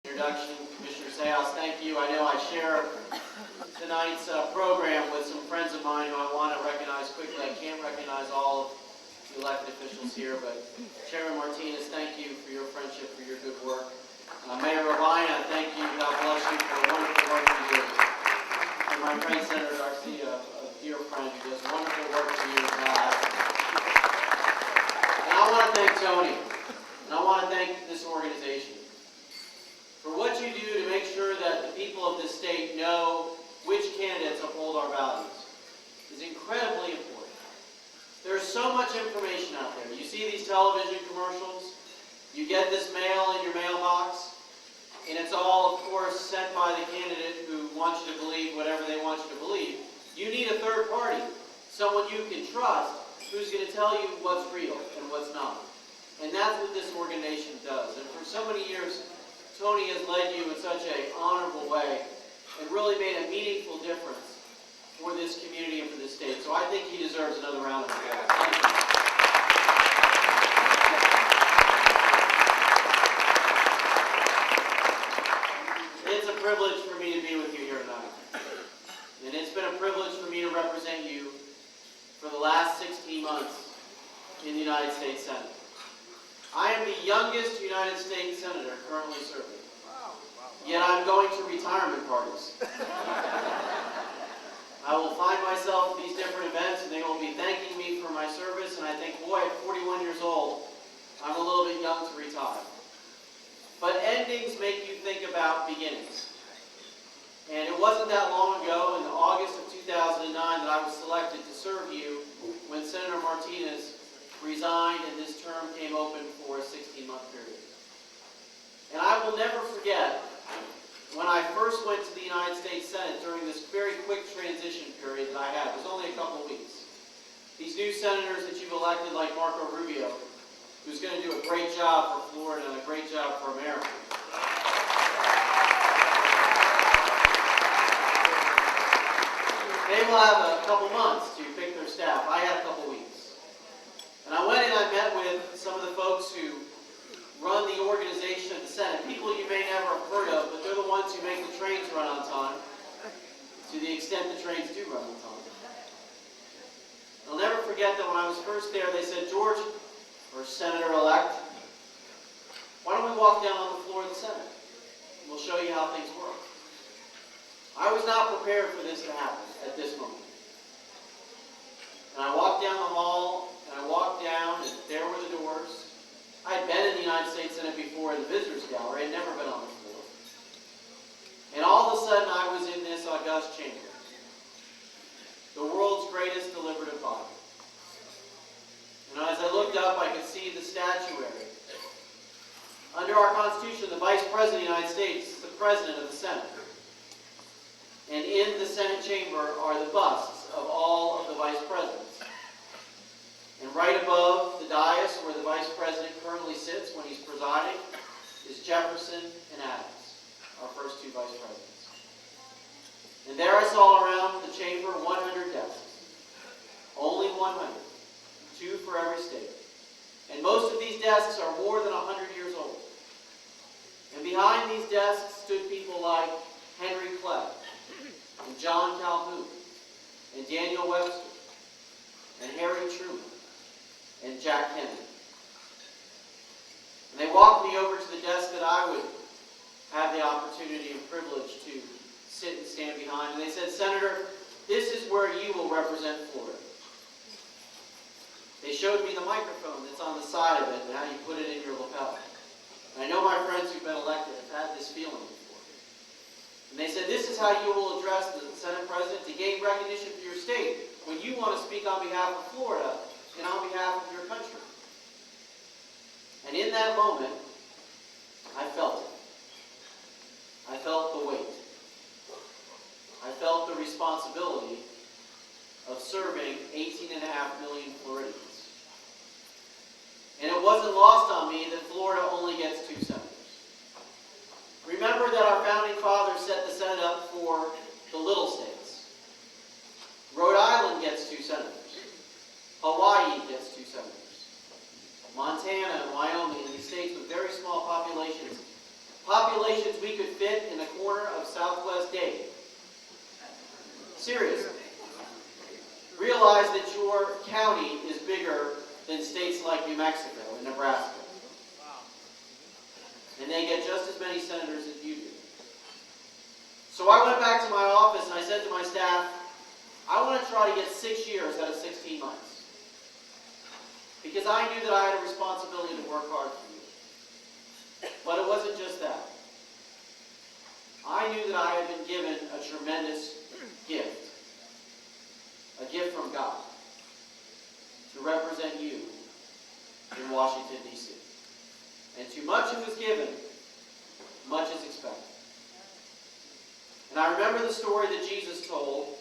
Introduction, Commissioner Sayos, thank you. I know I share tonight's program with some friends of mine who I want to recognize quickly. I can't recognize all of the elected officials here, but Chairman Martinez, thank you for your friendship, for your good work. Mayor Ravina, thank you. God bless you for the wonderful work you do. And my friend Senator Garcia, a dear friend who does wonderful work for you. And I want to thank Tony, and I want to thank this organization for what you do to make sure that the people of this state know which candidates uphold our values. Is incredibly important. There's so much information out there. You see these television commercials, you get this mail in your mailbox, and it's all, of course, sent by the candidate who wants you to believe whatever they want you to believe. You need a third party, someone you can trust, who's going to tell you what's real and what's not. And that's what this organization does. And for so many years, Tony has led you in such an honorable way and really made a meaningful difference for this community and for this state. So I think he deserves another round of applause. Thank you. It's a privilege for me to be with you here tonight. And it's been a privilege for me to represent you for the last 16 months in the United States Senate. I am the youngest United States Senator currently serving. Yet I'm going to retirement parties. I will find myself at these different events and they will be thanking me for my service, and I think, boy, at 41 years old, I'm a little bit young to retire. But endings make you think about beginnings. And it wasn't that long ago, in August of 2009, that I was selected to serve you when Senator Martinez resigned and this term came open for a 16-month period. And I will never forget when I first went to the United States Senate during this very quick transition period that I had. It was only a couple of weeks. These new senators that you've elected, like Marco Rubio, who's going to do a great job for Florida and a great job for America. They will have a couple months to pick their staff. I had a couple weeks. And I went and I met with some of the folks who run the organization of the Senate, people you may never have heard of, but they're the ones who make the trains run on time, to the extent the trains do run on time. I'll never forget that when I was first there, they said, George, or Senator-elect, why don't we walk down on the floor of the Senate? We'll show you how things work. I was not prepared for this to happen at this moment. And I walked down the hall, and I walked down, and there were the doors. I had been in the United States Senate before in the visitors gallery. I had never been on the floor. And all of a sudden, I was in this august chamber, the world's greatest deliberative body. And as I looked up, I could see the statuary. Under our Constitution, the Vice President of the United States is the President of the Senate. And in the Senate chamber are the busts of all of the Vice Presidents. And right above the dais where the Vice President currently sits when he's presiding is Jefferson and Adams, our first two Vice Presidents. And there I saw around the chamber 100 desks. Only 100. 2 for every state. And most of these desks are more than 100 years old. And behind these desks stood people like Henry Clay, and John Calhoun, and Daniel Webster, and Harry Truman, and Jack Kennedy. And they walked me over to the desk that I would have the opportunity and privilege to sit and stand behind. And they said, Senator, this is where you will represent Florida. They showed me the microphone that's on the side of it and how you put it in your lapel. And I know my friends who've been elected have had this feeling before. And they said, this is how you will address the Senate President to gain recognition for your state when you want to speak on behalf of Florida and on behalf of your country. And in that moment, I felt it. I felt the weight. I felt the responsibility of serving 18.5 million Floridians. And it wasn't lost on me that Florida only gets 2 senators. Remember that our founding fathers set the Senate up for the little states. Rhode Island gets 2 senators. Hawaii gets 2 senators. Montana and Wyoming, and these states with very small populations we could fit in the corner of Southwest Dade. Seriously. Realize that your county is bigger than states like New Mexico and Nebraska. And they get just as many senators as you do. So I went back to my office and I said to my staff, I want to try to get 6 years out of 16 months. Because I knew that I had a responsibility to work hard for you. But it wasn't just that. I knew that I had been given a tremendous gift. A gift from God. To represent you in Washington, D.C. And to much who is given, much is expected. And I remember the story that Jesus told,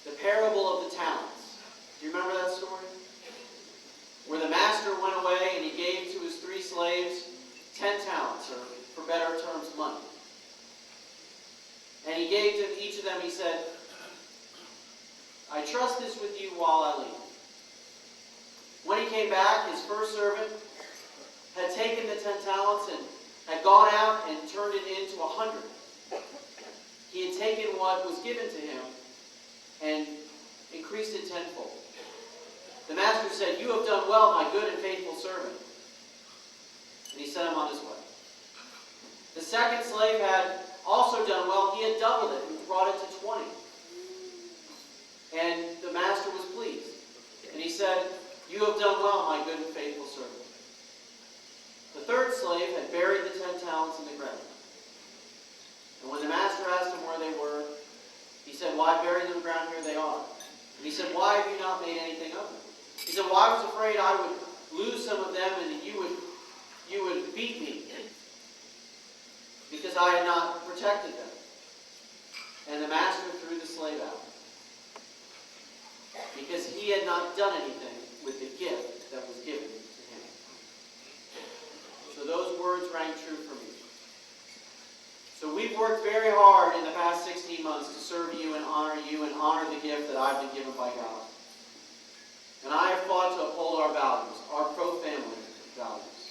the parable of the talents. Do you remember that story? Where the master went away and he gave to his 3 slaves 10 talents, or for better terms, money. And he gave to each of them, he said, I trust this with you while I leave. When he came back, his first servant had taken the 10 talents and had gone out and turned it into 100. He had taken what was given to him and increased it tenfold. The master said, you have done well, my good and faithful servant. And he sent him on his way. The second slave had also done well. He had doubled it and brought it to 20. And the master was pleased. And he said, you have done well, my good and faithful servant. The third slave had buried the 10 talents in the ground. And when the master asked him where they were, he said, well, I buried them in the ground, here they are. And he said, why have you not made anything of them? He said, well, I was afraid I would lose some of them and that you would beat me because I had not protected them. And the master threw the slave out because he had not done anything with the gift that was given to him. So those words rang true for me. So we've worked very hard in the past 16 months to serve you and honor the gift that I've been given by God. And I have fought to uphold our values, our pro-family values.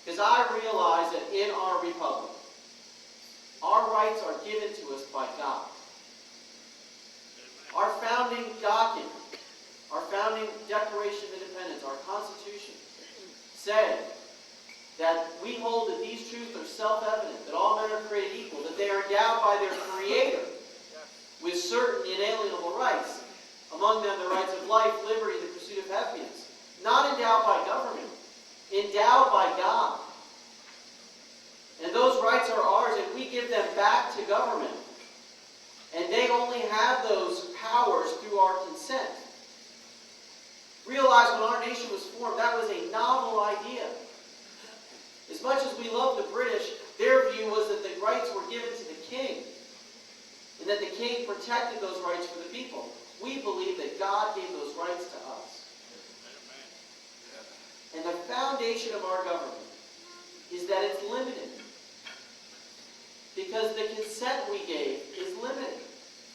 Because I realize that in our republic, our rights are given to us by God. Our founding document, our founding Declaration of Independence, our Constitution, said that we hold that these truths are self-evident, that all men are created equal, that they are endowed by their Creator with certain inalienable rights, among them the rights of life, liberty, the pursuit of happiness. Not endowed by government, endowed by God. And those rights are ours, and we give them back to government. And they only have those powers through our consent. Realize when our nation was formed, that was a novel idea. As much as we love the British, their view was that the rights were given to the king, and that the king protected those rights for the people. We believe that God gave those rights to us. And the foundation of our government is that it's limited. Because the consent we gave is limited.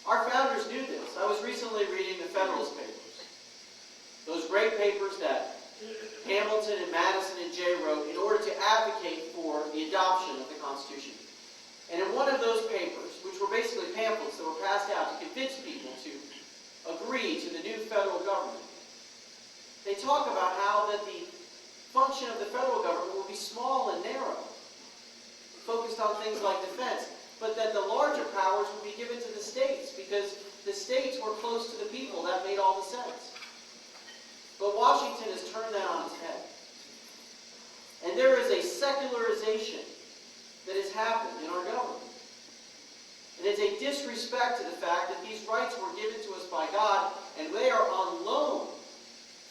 Our founders knew this. I was recently reading the Federalist Papers. Those great papers that Hamilton and Madison and Jay wrote in order to advocate for the adoption of the Constitution. And in one of those papers, which were basically pamphlets that were passed out to convince people to agree to the new federal government, they talk about how that the function of the federal government will be small and narrow, focused on things like defense, but that the larger powers would be given to the states because the states were close to the people. That made all the sense. But Washington has turned that on its head. And there is a secularization that has happened in our government. And it's a disrespect to the fact that these rights were given to us by God, and they are on loan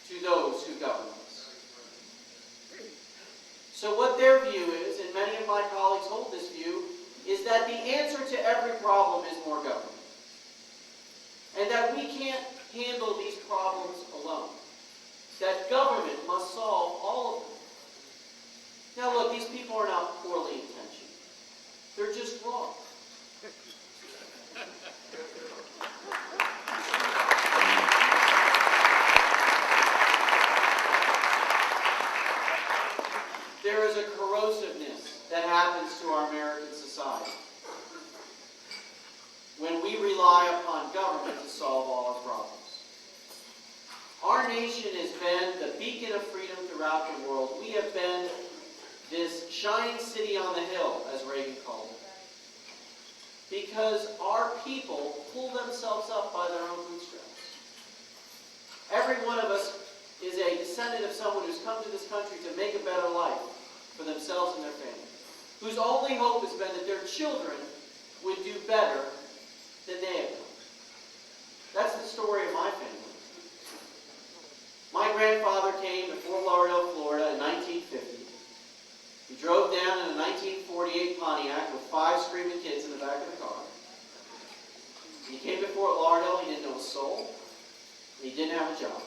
to those who govern us. So what their view is, and many of my colleagues hold this view, is that the answer to every problem is more government. And that we can't handle these problems alone. That government must solve all of them. Now look, these people are not poorly intentioned. They're just wrong. There is a corrosiveness that happens to our solve all our problems. Our nation has been the beacon of freedom throughout the world. We have been this shining city on the hill, as Reagan called it, because our people pull themselves up by their own bootstraps. Every one of us is a descendant of someone who's come to this country to make a better life for themselves and their family, whose only hope has been that their children would do better than they have done. That's the story of my family. My grandfather came to Fort Lauderdale, Florida in 1950. He drove down in a 1948 Pontiac with 5 screaming kids in the back of the car. He came to Fort Lauderdale, he didn't know a soul, and he didn't have a job.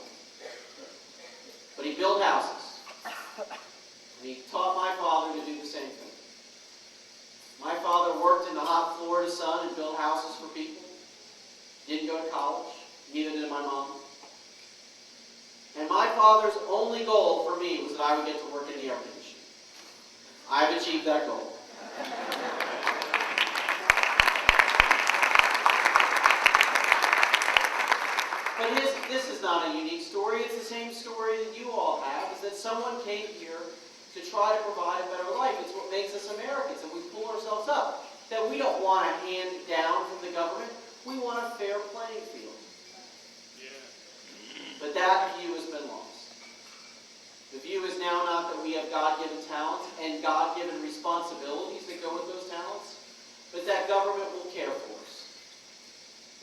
But he built houses. And he taught my father to do the same thing. My father worked in the hot Florida sun and built houses for people. Didn't go to college, neither did my mom. And my father's only goal for me was that I would get to work in the air conditioning. I've achieved that goal. But this is not a unique story. It's the same story that you all have, is that someone came here to try to provide a better life. It's what makes us Americans, and we pull ourselves up. That we don't want a hand down from the government. We want a fair playing field. But that view has been lost. The view is now not that we have God-given talents and God-given responsibilities that go with those talents, but that government will care for us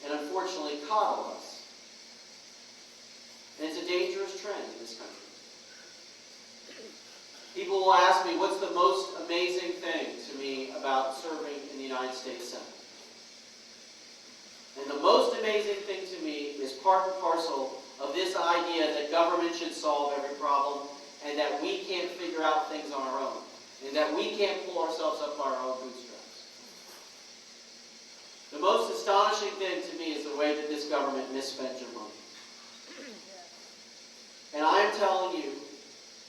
and unfortunately coddle us. And it's a dangerous trend in this country. People will ask me, what's the most amazing thing to me about serving in the United States Senate? And the most amazing thing to me is part and parcel of this idea that government should solve every problem and that we can't figure out things on our own and that we can't pull ourselves up by our own bootstraps. The most astonishing thing to me is the way that this government misspent your money. And I am telling you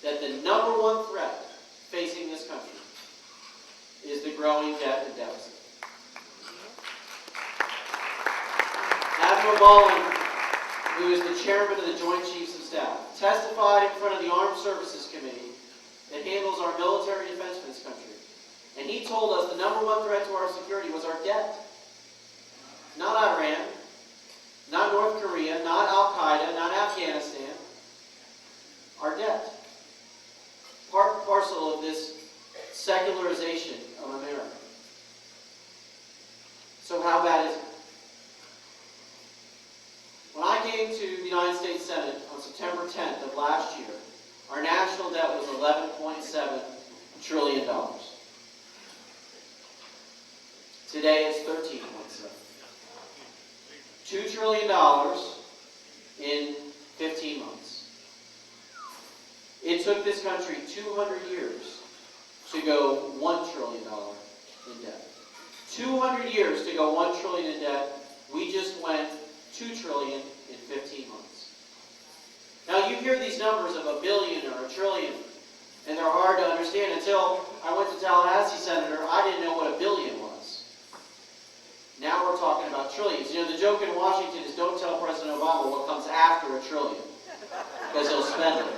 that the number one threat facing this country is the growing debt and deficit. Admiral Mullen, who is the chairman of the Joint Chiefs of Staff, testified in front of the Armed Services Committee that handles our military defense for this country. And he told us the number one threat to our security was our debt. Not Iran, not North Korea, not Al-Qaeda, not Afghanistan. Our debt. Part and parcel of this secularization of America. So how bad is it? When I came to the United States Senate on September 10th of last year, our national debt was $11.7 trillion. Today it's $13.7. $2 trillion in 15 months. It took this country 200 years to go $1 trillion in debt. 200 years to go $1 trillion in debt. We just went $2 trillion in 15 months. Now you hear these numbers of $1 billion or $1 trillion, and they're hard to understand. Until I went to Tallahassee, Senator, I didn't know what $1 billion was. Now we're talking about trillions. You know, the joke in Washington is don't tell President Obama what comes after $1 trillion, because he'll spend it.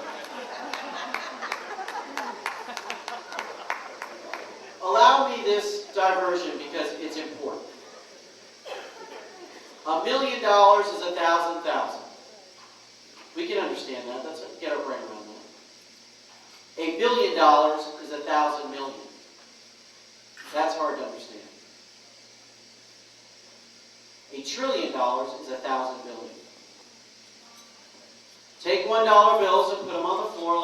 Allow me this diversion because it's important. $1 million is 1,000,000. We can understand that. Let's get our brain around that. $1 billion is 1,000 million. That's hard to understand. $1 trillion is 1,000 billion. Take $1 bills and put them on the floor like